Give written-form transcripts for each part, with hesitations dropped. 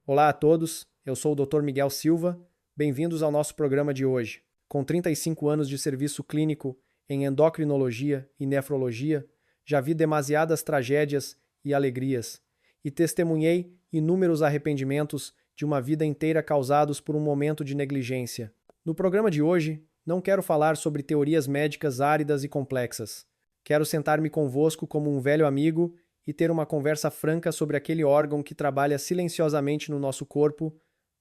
Olá a todos, eu sou o Dr. Miguel Silva, bem-vindos ao nosso programa de hoje. Com 35 anos de serviço clínico em endocrinologia e nefrologia, já vi demasiadas tragédias e alegrias, e testemunhei inúmeros arrependimentos de uma vida inteira causados por um momento de negligência. No programa de hoje, não quero falar sobre teorias médicas áridas e complexas. Quero sentar-me convosco como um velho amigo e ter uma conversa franca sobre aquele órgão que trabalha silenciosamente no nosso corpo,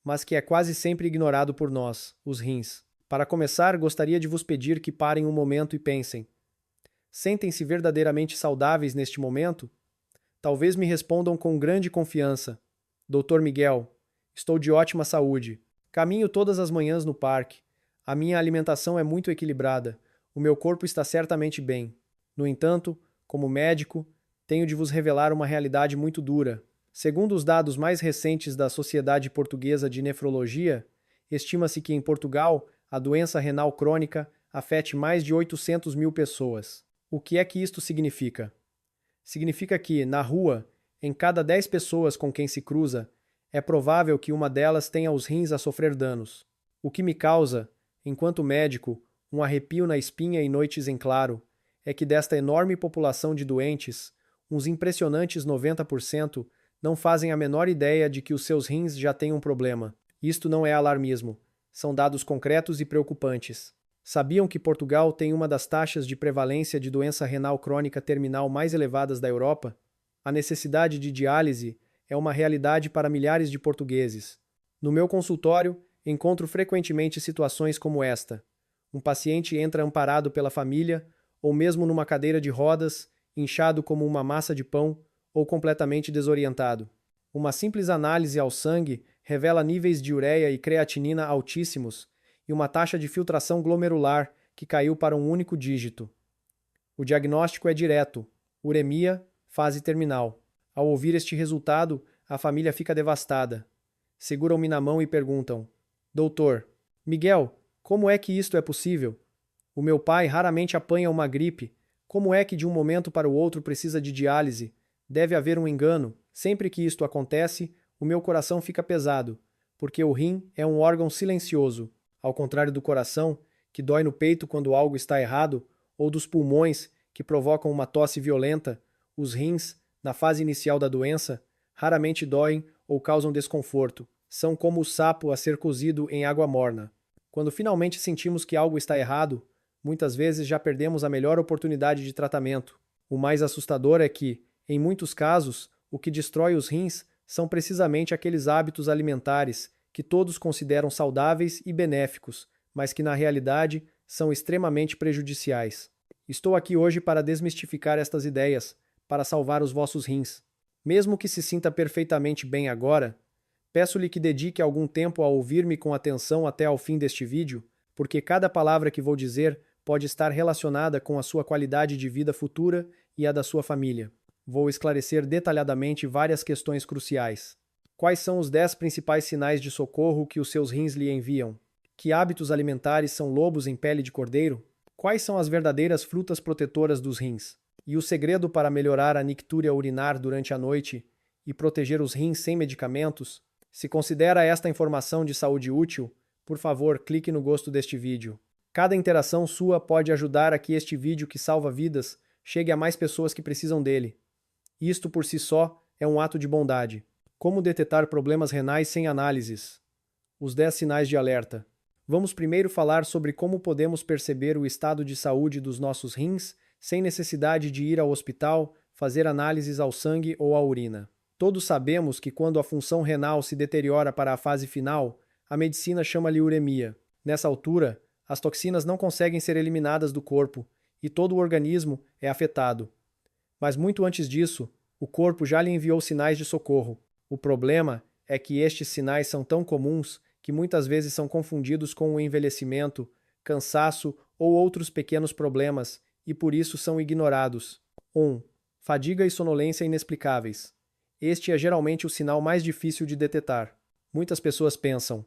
mas que é quase sempre ignorado por nós, os rins. Para começar, gostaria de vos pedir que parem um momento e pensem. Sentem-se verdadeiramente saudáveis neste momento? Talvez me respondam com grande confiança. Dr. Miguel, estou de ótima saúde. Caminho todas as manhãs no parque. A minha alimentação é muito equilibrada. O meu corpo está certamente bem. No entanto, como médico, tenho de vos revelar uma realidade muito dura. Segundo os dados mais recentes da Sociedade Portuguesa de Nefrologia, estima-se que em Portugal a doença renal crônica afete mais de 800 mil pessoas. O que é que isto significa? Significa que, na rua, em cada 10 pessoas com quem se cruza, é provável que uma delas tenha os rins a sofrer danos. O que me causa, enquanto médico, um arrepio na espinha em noites em claro, é que desta enorme população de doentes, uns impressionantes 90% não fazem a menor ideia de que os seus rins já têm um problema. Isto não é alarmismo. São dados concretos e preocupantes. Sabiam que Portugal tem uma das taxas de prevalência de doença renal crônica terminal mais elevadas da Europa? A necessidade de diálise é uma realidade para milhares de portugueses. No meu consultório, encontro frequentemente situações como esta. Um paciente entra amparado pela família, ou mesmo numa cadeira de rodas, inchado como uma massa de pão ou completamente desorientado. Uma simples análise ao sangue revela níveis de ureia e creatinina altíssimos e uma taxa de filtração glomerular que caiu para um único dígito. O diagnóstico é direto: uremia, fase terminal. Ao ouvir este resultado, a família fica devastada. Seguram-me na mão e perguntam: Doutor, Miguel, como é que isto é possível? O meu pai raramente apanha uma gripe. Como é que de um momento para o outro precisa de diálise? Deve haver um engano. Sempre que isto acontece, o meu coração fica pesado, porque o rim é um órgão silencioso, ao contrário do coração, que dói no peito quando algo está errado, ou dos pulmões, que provocam uma tosse violenta. Os rins, na fase inicial da doença, raramente doem ou causam desconforto. São como o sapo a ser cozido em água morna. Quando finalmente sentimos que algo está errado, muitas vezes já perdemos a melhor oportunidade de tratamento. O mais assustador é que, em muitos casos, o que destrói os rins são precisamente aqueles hábitos alimentares que todos consideram saudáveis e benéficos, mas que na realidade são extremamente prejudiciais. Estou aqui hoje para desmistificar estas ideias, para salvar os vossos rins. Mesmo que se sinta perfeitamente bem agora, peço-lhe que dedique algum tempo a ouvir-me com atenção até ao fim deste vídeo, porque cada palavra que vou dizer pode estar relacionada com a sua qualidade de vida futura e a da sua família. Vou esclarecer detalhadamente várias questões cruciais. Quais são os 10 principais sinais de socorro que os seus rins lhe enviam? Que hábitos alimentares são lobos em pele de cordeiro? Quais são as verdadeiras frutas protetoras dos rins? E o segredo para melhorar a nictúria urinar durante a noite e proteger os rins sem medicamentos? Se considera esta informação de saúde útil, por favor, clique no gosto deste vídeo. Cada interação sua pode ajudar a que este vídeo que salva vidas chegue a mais pessoas que precisam dele. Isto por si só é um ato de bondade. Como detectar problemas renais sem análises? Os 10 sinais de alerta. Vamos primeiro falar sobre como podemos perceber o estado de saúde dos nossos rins sem necessidade de ir ao hospital, fazer análises ao sangue ou à urina. Todos sabemos que quando a função renal se deteriora para a fase final, a medicina chama-lhe uremia. Nessa altura, as toxinas não conseguem ser eliminadas do corpo e todo o organismo é afetado. Mas muito antes disso, o corpo já lhe enviou sinais de socorro. O problema é que estes sinais são tão comuns que muitas vezes são confundidos com o envelhecimento, cansaço ou outros pequenos problemas e por isso são ignorados. 1. Fadiga e sonolência inexplicáveis. Este é geralmente o sinal mais difícil de detectar. Muitas pessoas pensam: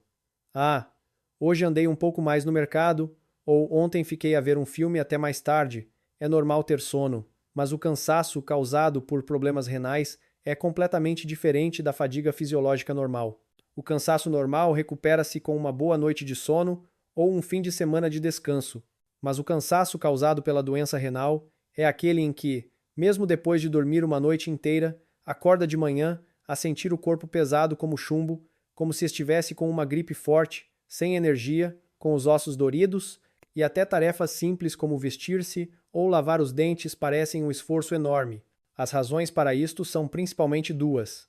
ah, hoje andei um pouco mais no mercado, ou ontem fiquei a ver um filme até mais tarde, é normal ter sono. Mas o cansaço causado por problemas renais é completamente diferente da fadiga fisiológica normal. O cansaço normal recupera-se com uma boa noite de sono ou um fim de semana de descanso, mas o cansaço causado pela doença renal é aquele em que, mesmo depois de dormir uma noite inteira, acorda de manhã a sentir o corpo pesado como chumbo, como se estivesse com uma gripe forte, sem energia, com os ossos doridos, e até tarefas simples como vestir-se ou lavar os dentes parecem um esforço enorme. As razões para isto são principalmente duas.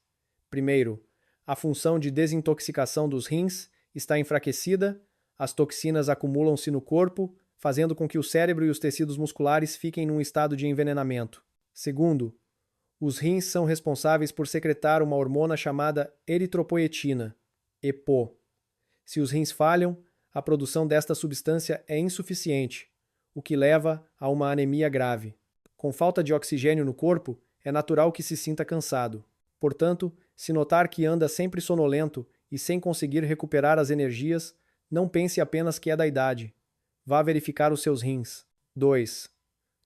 Primeiro, a função de desintoxicação dos rins está enfraquecida, as toxinas acumulam-se no corpo, fazendo com que o cérebro e os tecidos musculares fiquem num estado de envenenamento. Segundo, os rins são responsáveis por secretar uma hormona chamada eritropoetina, EPO. Se os rins falham, a produção desta substância é insuficiente, o que leva a uma anemia grave. Com falta de oxigênio no corpo, é natural que se sinta cansado. Portanto, se notar que anda sempre sonolento e sem conseguir recuperar as energias, não pense apenas que é da idade. Vá verificar os seus rins. 2.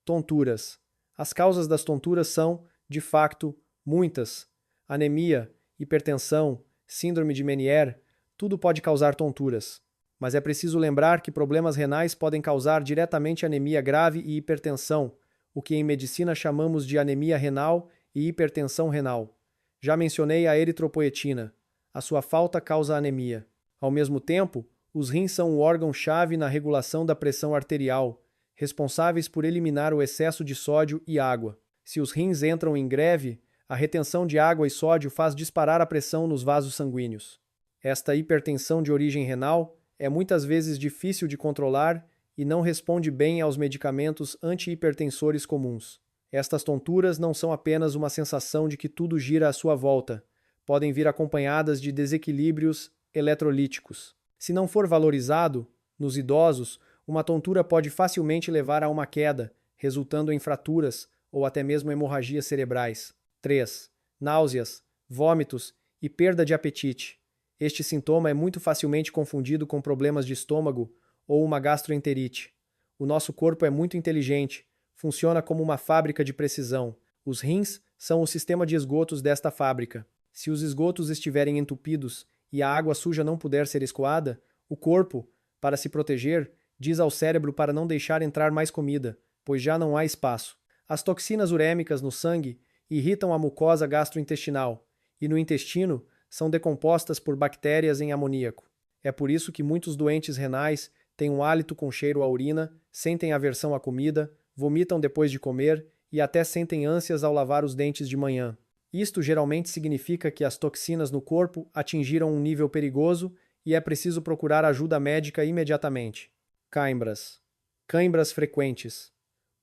Tonturas. As causas das tonturas são, de facto, muitas. Anemia, hipertensão, síndrome de Meniere, tudo pode causar tonturas. Mas é preciso lembrar que problemas renais podem causar diretamente anemia grave e hipertensão, o que em medicina chamamos de anemia renal e hipertensão renal. Já mencionei a eritropoetina. A sua falta causa anemia. Ao mesmo tempo, os rins são o órgão-chave na regulação da pressão arterial, responsáveis por eliminar o excesso de sódio e água. Se os rins entram em greve, a retenção de água e sódio faz disparar a pressão nos vasos sanguíneos. Esta hipertensão de origem renal é muitas vezes difícil de controlar e não responde bem aos medicamentos antihipertensores comuns. Estas tonturas não são apenas uma sensação de que tudo gira à sua volta, podem vir acompanhadas de desequilíbrios eletrolíticos. Se não for valorizado, nos idosos, uma tontura pode facilmente levar a uma queda, resultando em fraturas ou até mesmo hemorragias cerebrais. 3. Náuseas, vômitos e perda de apetite. Este sintoma é muito facilmente confundido com problemas de estômago ou uma gastroenterite. O nosso corpo é muito inteligente, funciona como uma fábrica de precisão. Os rins são o sistema de esgotos desta fábrica. Se os esgotos estiverem entupidos e a água suja não puder ser escoada, o corpo, para se proteger, diz ao cérebro para não deixar entrar mais comida, pois já não há espaço. As toxinas urêmicas no sangue irritam a mucosa gastrointestinal e no intestino são decompostas por bactérias em amoníaco. É por isso que muitos doentes renais têm um hálito com cheiro a urina, sentem aversão à comida, vomitam depois de comer e até sentem ânsias ao lavar os dentes de manhã. Isto geralmente significa que as toxinas no corpo atingiram um nível perigoso e é preciso procurar ajuda médica imediatamente. Cãibras. Cãibras frequentes.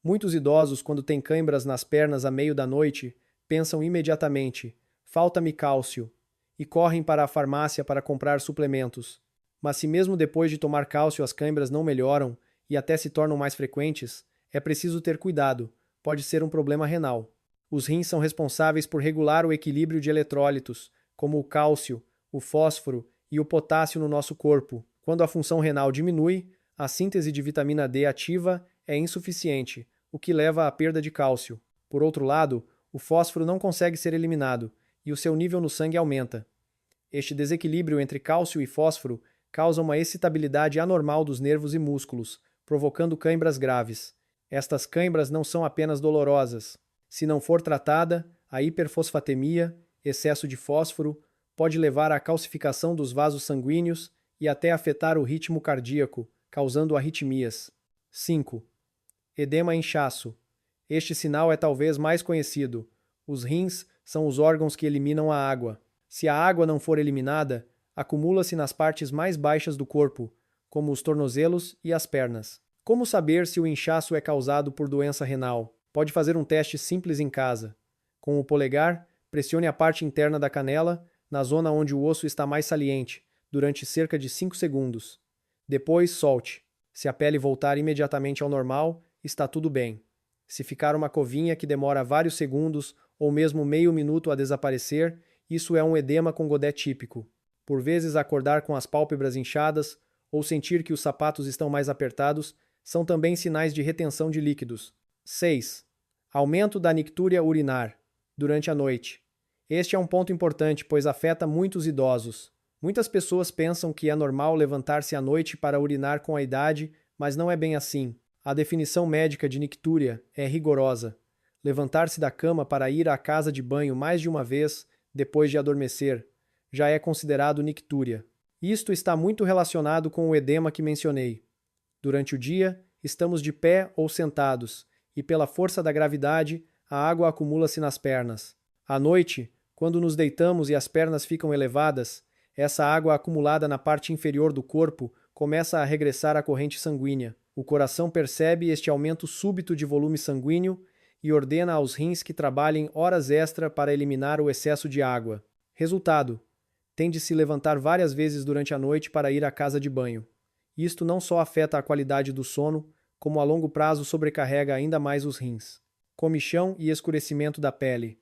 Muitos idosos, quando têm cãibras nas pernas à meio da noite, pensam imediatamente: falta-me cálcio, e correm para a farmácia para comprar suplementos. Mas se mesmo depois de tomar cálcio as cãibras não melhoram e até se tornam mais frequentes, é preciso ter cuidado, pode ser um problema renal. Os rins são responsáveis por regular o equilíbrio de eletrólitos, como o cálcio, o fósforo e o potássio no nosso corpo. Quando a função renal diminui, a síntese de vitamina D ativa é insuficiente, o que leva à perda de cálcio. Por outro lado, o fósforo não consegue ser eliminado e o seu nível no sangue aumenta. Este desequilíbrio entre cálcio e fósforo causa uma excitabilidade anormal dos nervos e músculos, provocando cãibras graves. Estas cãibras não são apenas dolorosas. Se não for tratada, a hiperfosfatemia, excesso de fósforo, pode levar à calcificação dos vasos sanguíneos e até afetar o ritmo cardíaco, causando arritmias. 5. Edema inchaço. Este sinal é talvez mais conhecido. Os rins são os órgãos que eliminam a água. Se a água não for eliminada, acumula-se nas partes mais baixas do corpo, como os tornozelos e as pernas. Como saber se o inchaço é causado por doença renal? Pode fazer um teste simples em casa. Com o polegar, pressione a parte interna da canela, na zona onde o osso está mais saliente, durante cerca de 5 segundos. Depois, solte. Se a pele voltar imediatamente ao normal, está tudo bem. Se ficar uma covinha que demora vários segundos ou mesmo meio minuto a desaparecer, isso é um edema com Godet típico. Por vezes, acordar com as pálpebras inchadas ou sentir que os sapatos estão mais apertados são também sinais de retenção de líquidos. 6. Aumento da nictúria urinar durante a noite. Este é um ponto importante, pois afeta muitos idosos. Muitas pessoas pensam que é normal levantar-se à noite para urinar com a idade, mas não é bem assim. A definição médica de nictúria é rigorosa. Levantar-se da cama para ir à casa de banho mais de uma vez, depois de adormecer, já é considerado nictúria. Isto está muito relacionado com o edema que mencionei. Durante o dia, estamos de pé ou sentados, e pela força da gravidade, a água acumula-se nas pernas. À noite, quando nos deitamos e as pernas ficam elevadas, essa água acumulada na parte inferior do corpo começa a regressar à corrente sanguínea. O coração percebe este aumento súbito de volume sanguíneo e ordena aos rins que trabalhem horas extra para eliminar o excesso de água. Resultado: tem de se levantar várias vezes durante a noite para ir à casa de banho. Isto não só afeta a qualidade do sono, como a longo prazo sobrecarrega ainda mais os rins. Comichão e escurecimento da pele.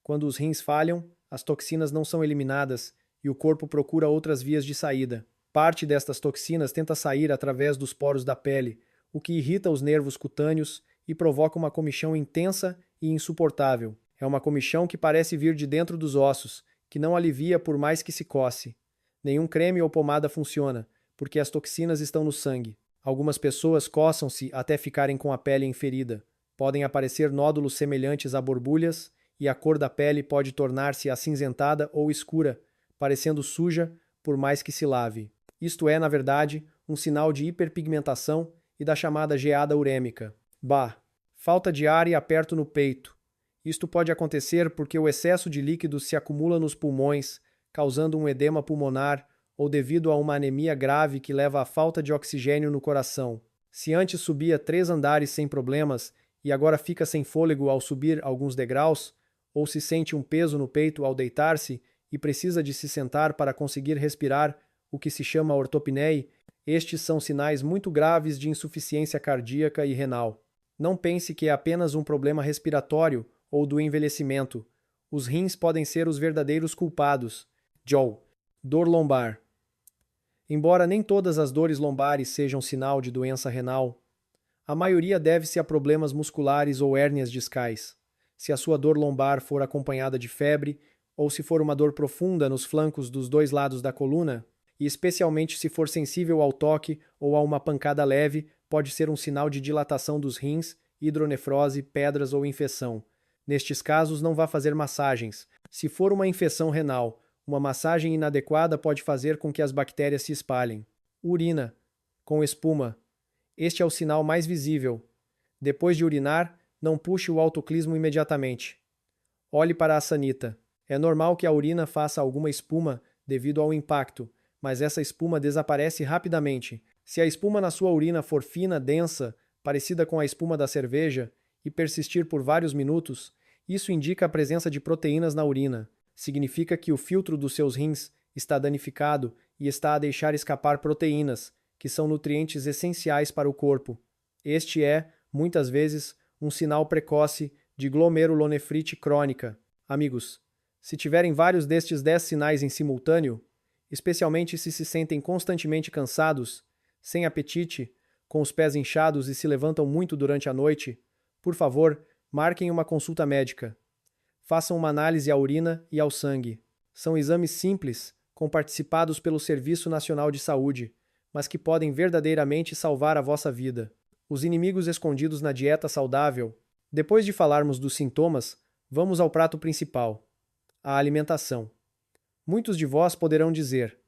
Quando os rins falham, as toxinas não são eliminadas e o corpo procura outras vias de saída. Parte destas toxinas tenta sair através dos poros da pele, o que irrita os nervos cutâneos e provoca uma comichão intensa e insuportável. É uma comichão que parece vir de dentro dos ossos, que não alivia por mais que se coce. Nenhum creme ou pomada funciona, porque as toxinas estão no sangue. Algumas pessoas coçam-se até ficarem com a pele enferida. Podem aparecer nódulos semelhantes a borbulhas e a cor da pele pode tornar-se acinzentada ou escura, parecendo suja por mais que se lave. Isto é, na verdade, um sinal de hiperpigmentação e da chamada geada urêmica. Falta de ar e aperto no peito. Isto pode acontecer porque o excesso de líquido se acumula nos pulmões, causando um edema pulmonar ou devido a uma anemia grave que leva à falta de oxigênio no coração. Se antes subia 3 andares sem problemas e agora fica sem fôlego ao subir alguns degraus, ou se sente um peso no peito ao deitar-se e precisa de se sentar para conseguir respirar, o que se chama ortopneia, estes são sinais muito graves de insuficiência cardíaca e renal. Não pense que é apenas um problema respiratório ou do envelhecimento. Os rins podem ser os verdadeiros culpados. Dor lombar. Embora nem todas as dores lombares sejam sinal de doença renal, a maioria deve-se a problemas musculares ou hérnias discais. Se a sua dor lombar for acompanhada de febre, ou se for uma dor profunda nos flancos dos 2 lados da coluna, e especialmente se for sensível ao toque ou a uma pancada leve, pode ser um sinal de dilatação dos rins, hidronefrose, pedras ou infecção. Nestes casos, não vá fazer massagens. Se for uma infecção renal, uma massagem inadequada pode fazer com que as bactérias se espalhem. Urina, com espuma. Este é o sinal mais visível. Depois de urinar, não puxe o autoclismo imediatamente. Olhe para a sanita. É normal que a urina faça alguma espuma devido ao impacto, mas essa espuma desaparece rapidamente. Se a espuma na sua urina for fina, densa, parecida com a espuma da cerveja, e persistir por vários minutos, isso indica a presença de proteínas na urina. Significa que o filtro dos seus rins está danificado e está a deixar escapar proteínas, que são nutrientes essenciais para o corpo. Este é, muitas vezes, um sinal precoce de glomerulonefrite crônica. Amigos, se tiverem vários destes 10 sinais em simultâneo, especialmente se sentem constantemente cansados, sem apetite, com os pés inchados e se levantam muito durante a noite, por favor, marquem uma consulta médica. Façam uma análise à urina e ao sangue. São exames simples, comparticipados pelo Serviço Nacional de Saúde, mas que podem verdadeiramente salvar a vossa vida. Os inimigos escondidos na dieta saudável. Depois de falarmos dos sintomas, vamos ao prato principal: a alimentação. Muitos de vós poderão dizer: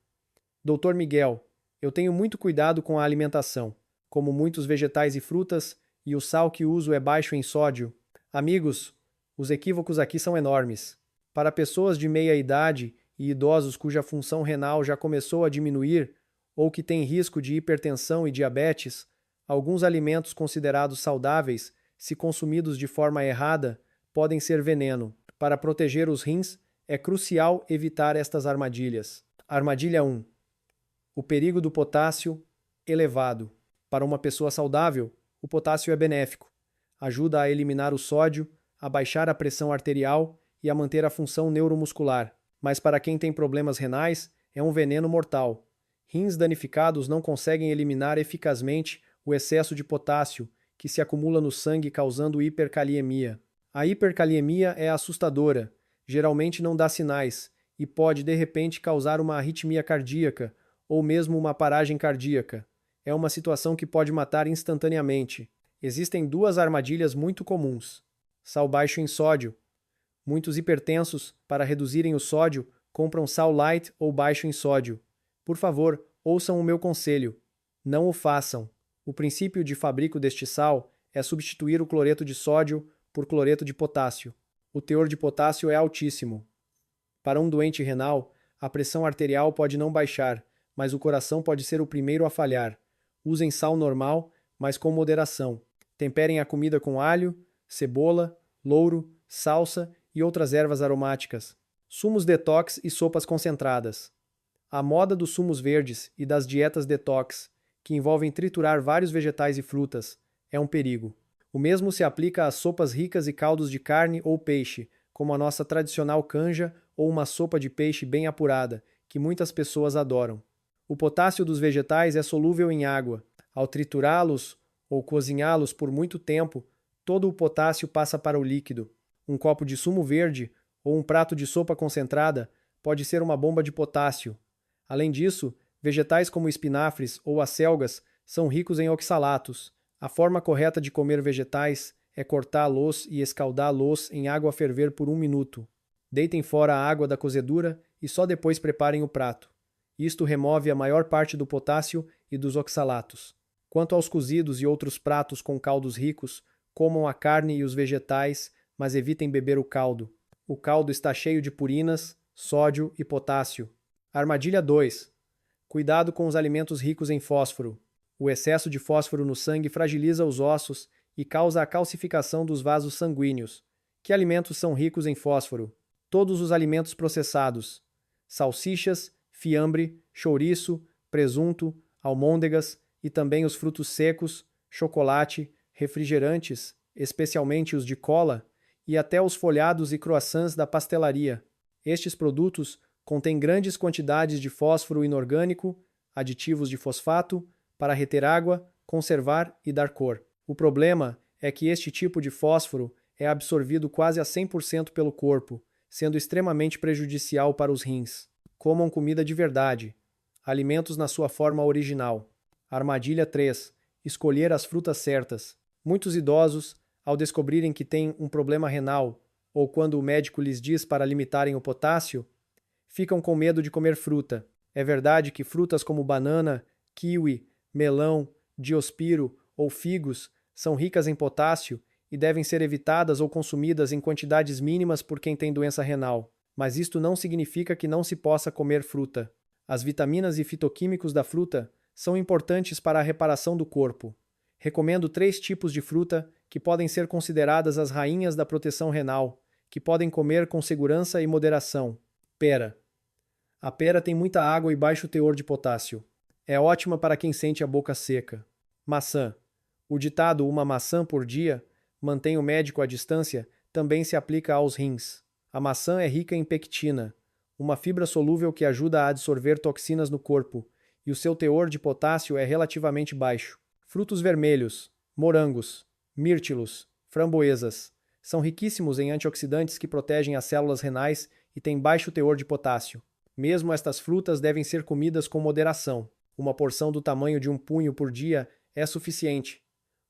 Dr. Miguel, eu tenho muito cuidado com a alimentação, como muitos vegetais e frutas, e o sal que uso é baixo em sódio. Amigos, os equívocos aqui são enormes. Para pessoas de meia idade e idosos cuja função renal já começou a diminuir ou que têm risco de hipertensão e diabetes, alguns alimentos considerados saudáveis, se consumidos de forma errada, podem ser veneno. Para proteger os rins, é crucial evitar estas armadilhas. Armadilha 1. O perigo do potássio elevado. Para uma pessoa saudável, o potássio é benéfico. Ajuda a eliminar o sódio, a baixar a pressão arterial e a manter a função neuromuscular. Mas para quem tem problemas renais, é um veneno mortal. Rins danificados não conseguem eliminar eficazmente o excesso de potássio, que se acumula no sangue causando hiperkaliemia. A hiperkaliemia é assustadora, geralmente não dá sinais, e pode de repente causar uma arritmia cardíaca ou mesmo uma paragem cardíaca. É uma situação que pode matar instantaneamente. Existem duas armadilhas muito comuns. Sal baixo em sódio. Muitos hipertensos, para reduzirem o sódio, compram sal light ou baixo em sódio. Por favor, ouçam o meu conselho. Não o façam. O princípio de fabrico deste sal é substituir o cloreto de sódio por cloreto de potássio. O teor de potássio é altíssimo. Para um doente renal, a pressão arterial pode não baixar, mas o coração pode ser o primeiro a falhar. Usem sal normal, mas com moderação. Temperem a comida com alho, cebola, louro, salsa e outras ervas aromáticas. Sumos detox e sopas concentradas. A moda dos sumos verdes e das dietas detox, que envolvem triturar vários vegetais e frutas, é um perigo. O mesmo se aplica às sopas ricas e caldos de carne ou peixe, como a nossa tradicional canja ou uma sopa de peixe bem apurada, que muitas pessoas adoram. O potássio dos vegetais é solúvel em água. Ao triturá-los ou cozinhá-los por muito tempo, todo o potássio passa para o líquido. Um copo de sumo verde ou um prato de sopa concentrada pode ser uma bomba de potássio. Além disso, vegetais como espinafres ou acelgas são ricos em oxalatos. A forma correta de comer vegetais é cortá-los e escaldá-los em água a ferver por 1 minuto. Deitem fora a água da cozedura e só depois preparem o prato. Isto remove a maior parte do potássio e dos oxalatos. Quanto aos cozidos e outros pratos com caldos ricos, comam a carne e os vegetais, mas evitem beber o caldo. O caldo está cheio de purinas, sódio e potássio. Armadilha 2. Cuidado com os alimentos ricos em fósforo. O excesso de fósforo no sangue fragiliza os ossos e causa a calcificação dos vasos sanguíneos. Que alimentos são ricos em fósforo? Todos os alimentos processados. Salsichas, fiambre, chouriço, presunto, almôndegas e também os frutos secos, chocolate, refrigerantes, especialmente os de cola, e até os folhados e croissants da pastelaria. Estes produtos contêm grandes quantidades de fósforo inorgânico, aditivos de fosfato, para reter água, conservar e dar cor. O problema é que este tipo de fósforo é absorvido quase a 100% pelo corpo, sendo extremamente prejudicial para os rins. Comam comida de verdade. Alimentos na sua forma original. Armadilha 3. Escolher as frutas certas. Muitos idosos, ao descobrirem que têm um problema renal, ou quando o médico lhes diz para limitarem o potássio, ficam com medo de comer fruta. É verdade que frutas como banana, kiwi, melão, diospiro ou figos são ricas em potássio e devem ser evitadas ou consumidas em quantidades mínimas por quem tem doença renal. Mas isto não significa que não se possa comer fruta. As vitaminas e fitoquímicos da fruta são importantes para a reparação do corpo. Recomendo 3 tipos de fruta que podem ser consideradas as rainhas da proteção renal, que podem comer com segurança e moderação. Pera. A pera tem muita água e baixo teor de potássio. É ótima para quem sente a boca seca. Maçã. O ditado "uma maçã por dia" mantém o médico à distância também se aplica aos rins. A maçã é rica em pectina, uma fibra solúvel que ajuda a absorver toxinas no corpo, e o seu teor de potássio é relativamente baixo. Frutos vermelhos, morangos, mirtilos, framboesas, são riquíssimos em antioxidantes que protegem as células renais e têm baixo teor de potássio. Mesmo estas frutas devem ser comidas com moderação. Uma porção do tamanho de um punho por dia é suficiente.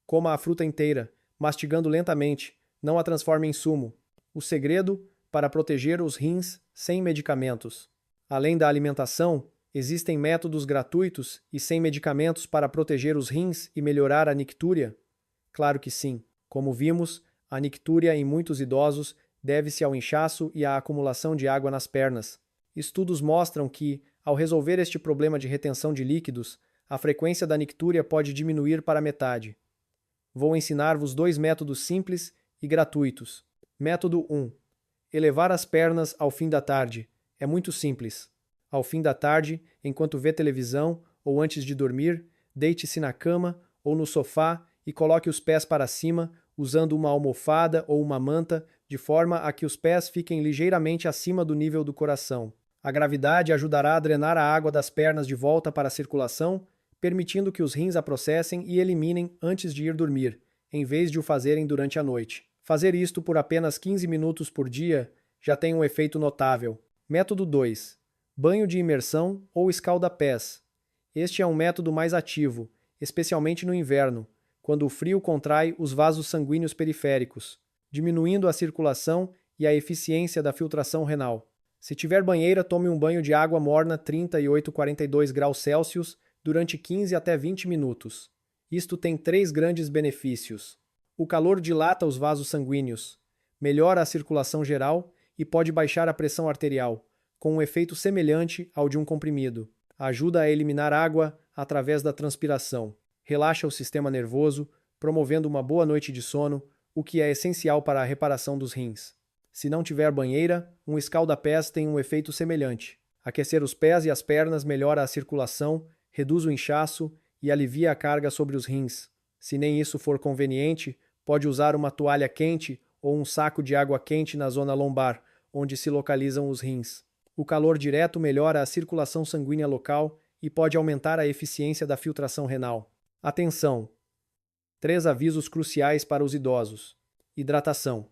Coma a fruta inteira, mastigando lentamente, não a transforme em sumo. O segredo para proteger os rins sem medicamentos. Além da alimentação, existem métodos gratuitos e sem medicamentos para proteger os rins e melhorar a nictúria? Claro que sim. Como vimos, a nictúria em muitos idosos deve-se ao inchaço e à acumulação de água nas pernas. Estudos mostram que, ao resolver este problema de retenção de líquidos, a frequência da nictúria pode diminuir para metade. Vou ensinar-vos 2 métodos simples e gratuitos. Método 1. Elevar as pernas ao fim da tarde. É muito simples. Ao fim da tarde, enquanto vê televisão ou antes de dormir, deite-se na cama ou no sofá e coloque os pés para cima, usando uma almofada ou uma manta, de forma a que os pés fiquem ligeiramente acima do nível do coração. A gravidade ajudará a drenar a água das pernas de volta para a circulação, permitindo que os rins a processem e eliminem antes de ir dormir, em vez de o fazerem durante a noite. Fazer isto por apenas 15 minutos por dia já tem um efeito notável. Método 2. Banho de imersão ou escalda-pés. Este é um método mais ativo, especialmente no inverno, quando o frio contrai os vasos sanguíneos periféricos, diminuindo a circulação e a eficiência da filtração renal. Se tiver banheira, tome um banho de água morna 38 a 42 graus Celsius durante 15 até 20 minutos. Isto tem 3 grandes benefícios. O calor dilata os vasos sanguíneos, melhora a circulação geral e pode baixar a pressão arterial, com um efeito semelhante ao de um comprimido. Ajuda a eliminar água através da transpiração. Relaxa o sistema nervoso, promovendo uma boa noite de sono, o que é essencial para a reparação dos rins. Se não tiver banheira, um escalda-pés tem um efeito semelhante. Aquecer os pés e as pernas melhora a circulação, reduz o inchaço e alivia a carga sobre os rins. Se nem isso for conveniente, pode usar uma toalha quente ou um saco de água quente na zona lombar, onde se localizam os rins. O calor direto melhora a circulação sanguínea local e pode aumentar a eficiência da filtração renal. Atenção! 3 avisos cruciais para os idosos. Hidratação.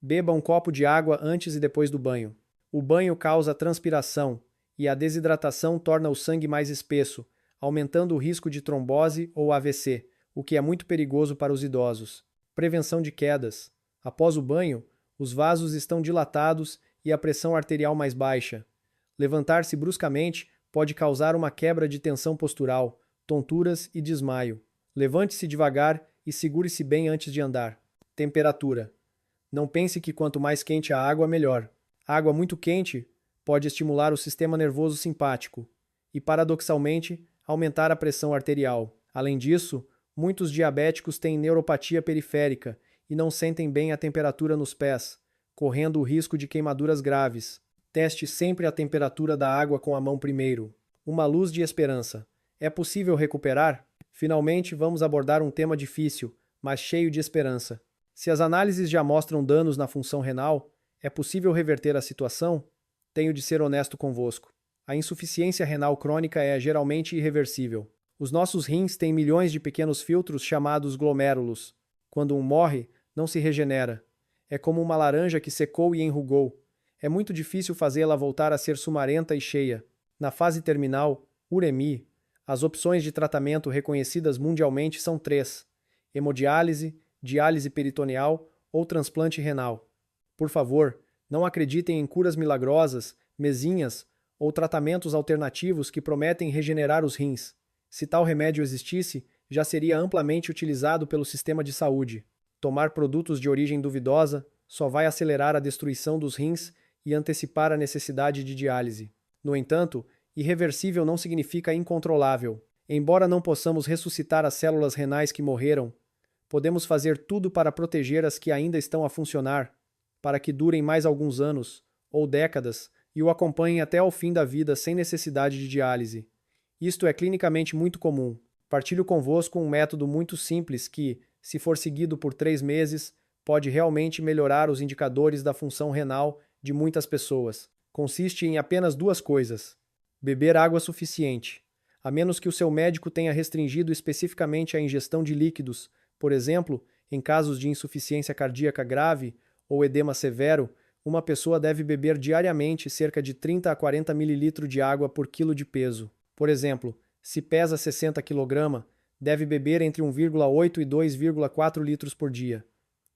Beba um copo de água antes e depois do banho. O banho causa transpiração e a desidratação torna o sangue mais espesso, aumentando o risco de trombose ou AVC, o que é muito perigoso para os idosos. Prevenção de quedas. Após o banho, os vasos estão dilatados e a pressão arterial mais baixa. Levantar-se bruscamente pode causar uma quebra de tensão postural, tonturas e desmaio. Levante-se devagar e segure-se bem antes de andar. Temperatura. Não pense que quanto mais quente a água, melhor. Água muito quente pode estimular o sistema nervoso simpático e, paradoxalmente, aumentar a pressão arterial. Além disso, muitos diabéticos têm neuropatia periférica e não sentem bem a temperatura nos pés, correndo o risco de queimaduras graves. Teste sempre a temperatura da água com a mão primeiro. Uma luz de esperança. É possível recuperar? Finalmente, vamos abordar um tema difícil, mas cheio de esperança. Se as análises já mostram danos na função renal, é possível reverter a situação? Tenho de ser honesto convosco. A insuficiência renal crônica é geralmente irreversível. Os nossos rins têm milhões de pequenos filtros chamados glomérulos. Quando um morre, não se regenera. É como uma laranja que secou e enrugou. É muito difícil fazê-la voltar a ser sumarenta e cheia. Na fase terminal, uremi, as opções de tratamento reconhecidas mundialmente são 3: hemodiálise, diálise peritoneal ou transplante renal. Por favor, não acreditem em curas milagrosas, mesinhas ou tratamentos alternativos que prometem regenerar os rins. Se tal remédio existisse, já seria amplamente utilizado pelo sistema de saúde. Tomar produtos de origem duvidosa só vai acelerar a destruição dos rins e antecipar a necessidade de diálise. No entanto, irreversível não significa incontrolável. Embora não possamos ressuscitar as células renais que morreram, podemos fazer tudo para proteger as que ainda estão a funcionar, para que durem mais alguns anos ou décadas e o acompanhem até ao fim da vida sem necessidade de diálise. Isto é clinicamente muito comum. Partilho convosco um método muito simples que, se for seguido por 3 meses, pode realmente melhorar os indicadores da função renal de muitas pessoas. Consiste em apenas 2 coisas. Beber água suficiente. A menos que o seu médico tenha restringido especificamente a ingestão de líquidos, por exemplo, em casos de insuficiência cardíaca grave ou edema severo, uma pessoa deve beber diariamente cerca de 30 a 40 ml de água por quilo de peso. Por exemplo, se pesa 60 kg, deve beber entre 1,8 e 2,4 litros por dia.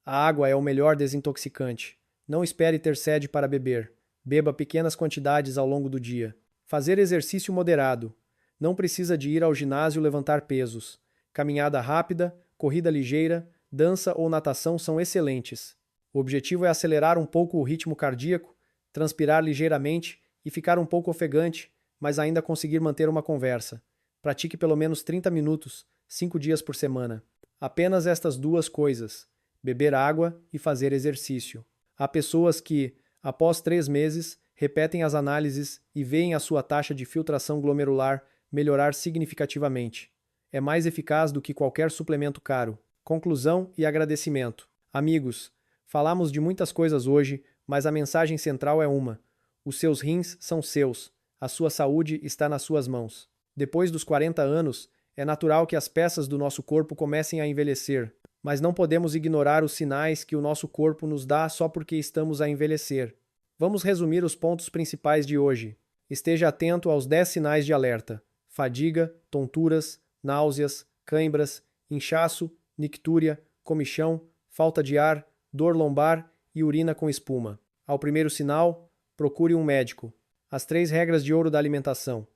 A água é o melhor desintoxicante. Não espere ter sede para beber. Beba pequenas quantidades ao longo do dia. Fazer exercício moderado. Não precisa de ir ao ginásio levantar pesos. Caminhada rápida, corrida ligeira, dança ou natação são excelentes. O objetivo é acelerar um pouco o ritmo cardíaco, transpirar ligeiramente e ficar um pouco ofegante, mas ainda conseguir manter uma conversa. Pratique pelo menos 30 minutos, 5 dias por semana. Apenas estas 2 coisas: beber água e fazer exercício. Há pessoas que, após 3 meses, repetem as análises e veem a sua taxa de filtração glomerular melhorar significativamente. É mais eficaz do que qualquer suplemento caro. Conclusão e agradecimento. Amigos, falamos de muitas coisas hoje, mas a mensagem central é uma: os seus rins são seus, a sua saúde está nas suas mãos. Depois dos 40 anos, é natural que as peças do nosso corpo comecem a envelhecer, mas não podemos ignorar os sinais que o nosso corpo nos dá só porque estamos a envelhecer. Vamos resumir os pontos principais de hoje. Esteja atento aos 10 sinais de alerta: fadiga, tonturas, náuseas, cãibras, inchaço, nictúria, comichão, falta de ar, dor lombar e urina com espuma. Ao primeiro sinal, procure um médico. As 3 regras de ouro da alimentação.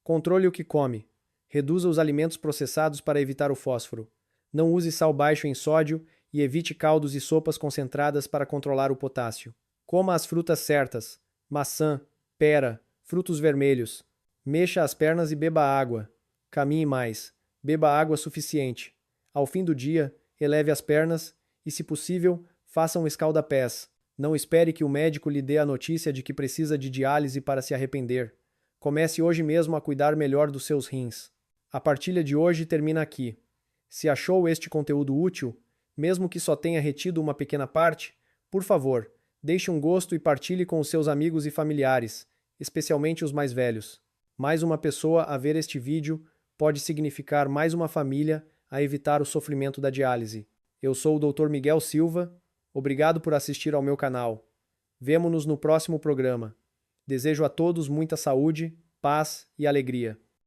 Controle o que come. Reduza os alimentos processados para evitar o fósforo. Não use sal baixo em sódio e evite caldos e sopas concentradas para controlar o potássio. Coma as frutas certas: maçã, pera, frutos vermelhos. Mexa as pernas e beba água. Caminhe mais. Beba água suficiente. Ao fim do dia, eleve as pernas e, se possível, faça um escalda-pés. Não espere que o médico lhe dê a notícia de que precisa de diálise para se arrepender. Comece hoje mesmo a cuidar melhor dos seus rins. A partilha de hoje termina aqui. Se achou este conteúdo útil, mesmo que só tenha retido uma pequena parte, por favor, deixe um gosto e partilhe com os seus amigos e familiares, especialmente os mais velhos. Mais uma pessoa a ver este vídeo pode significar mais uma família a evitar o sofrimento da diálise. Eu sou o Dr. Miguel Silva. Obrigado por assistir ao meu canal. Vemo-nos no próximo programa. Desejo a todos muita saúde, paz e alegria.